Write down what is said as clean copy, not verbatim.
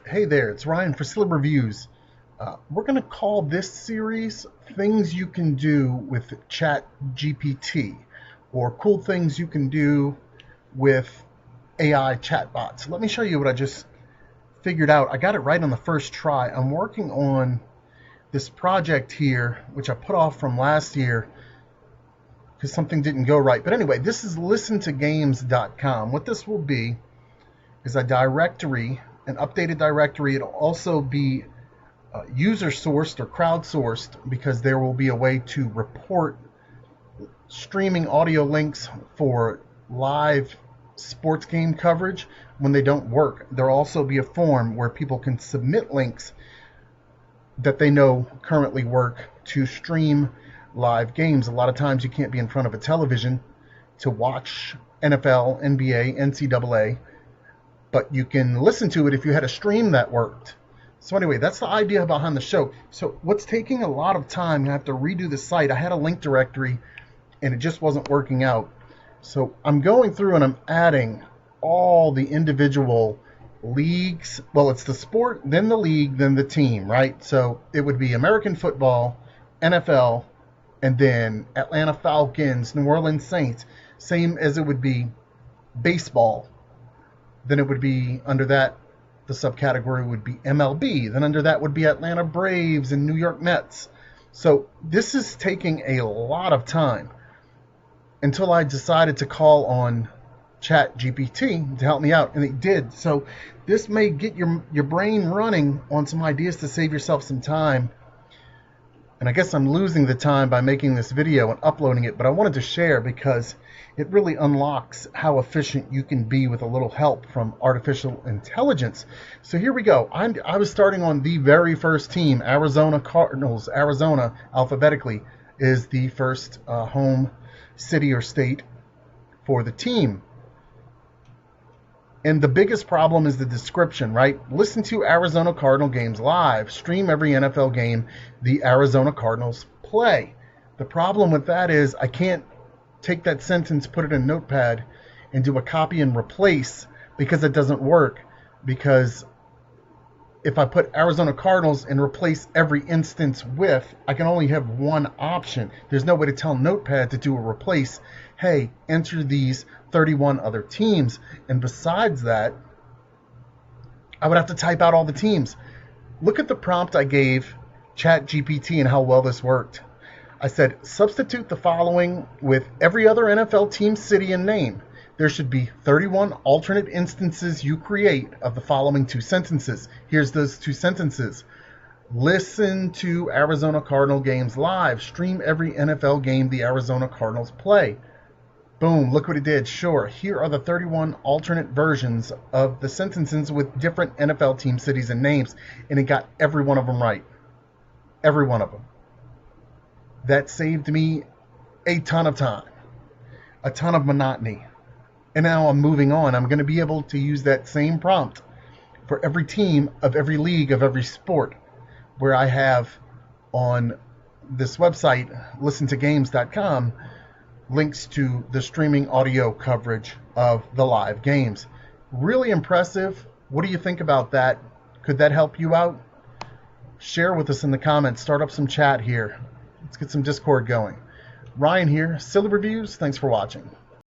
Hey there, it's Ryan for Slib Reviews. We're going to call this series Things You Can Do with ChatGPT, or Cool Things You Can Do with AI Chatbots. Let me show you what I just figured out. I got it right on the first try. I'm working on this project here, which I put off from last year because something didn't go right. But anyway, this is listentogames.com. What this will be is a directory, an updated directory. It'll also be user sourced or crowdsourced because there will be a way to report streaming audio links for live sports game coverage when they don't work. There'll also be a form where people can submit links that they know currently work to stream live games. A lot of times you can't be in front of a television to watch NFL, NBA, NCAA, but you can listen to it if you had a stream that worked. So anyway, that's the idea behind the show. So what's taking a lot of time, I have to redo the site. I had a link directory and it just wasn't working out. So I'm going through and I'm adding all the individual leagues. Well, it's the sport, then the league, then the team, right? So it would be American football, NFL, and then Atlanta Falcons, New Orleans Saints, same as it would be baseball. Then it would be under that, the subcategory would be MLB. Then under that would be Atlanta Braves and New York Mets. So this is taking a lot of time until I decided to call on ChatGPT to help me out, and it did. So this may get your brain running on some ideas to save yourself some time. And I guess I'm losing the time by making this video and uploading it, but I wanted to share because it really unlocks how efficient you can be with a little help from artificial intelligence. So here we go. I was starting on the very first team, Arizona Cardinals. Arizona, alphabetically, is the first home city or state for the team. And the biggest problem is the description, right? Listen to Arizona Cardinal games live. Stream every NFL game the Arizona Cardinals play. The problem with that is I can't take that sentence, put it in Notepad, and do a copy and replace because it doesn't work. Because if I put Arizona Cardinals and replace every instance with, I can only have one option. There's no way to tell Notepad to do a replace. Hey, enter these 31 other teams. And besides that, I would have to type out all the teams. Look at the prompt I gave ChatGPT and how well this worked. I said, substitute the following with every other NFL team, city, and name. There should be 31 alternate instances you create of the following two sentences. Here's those two sentences. Listen to Arizona Cardinal games live. Stream every NFL game the Arizona Cardinals play. Boom, look what it did. Sure, here are the 31 alternate versions of the sentences with different NFL team, cities, and names. And it got every one of them right. Every one of them. That saved me a ton of time. A ton of monotony. And now I'm moving on. I'm going to be able to use that same prompt for every team of every league of every sport, where I have on this website, listentogames.com, links to the streaming audio coverage of the live games. Really impressive. What do you think about that? Could that help you out? Share with us in the comments. Start up some chat here. Let's get some Discord going. Ryan here, Silly Reviews. Thanks for watching.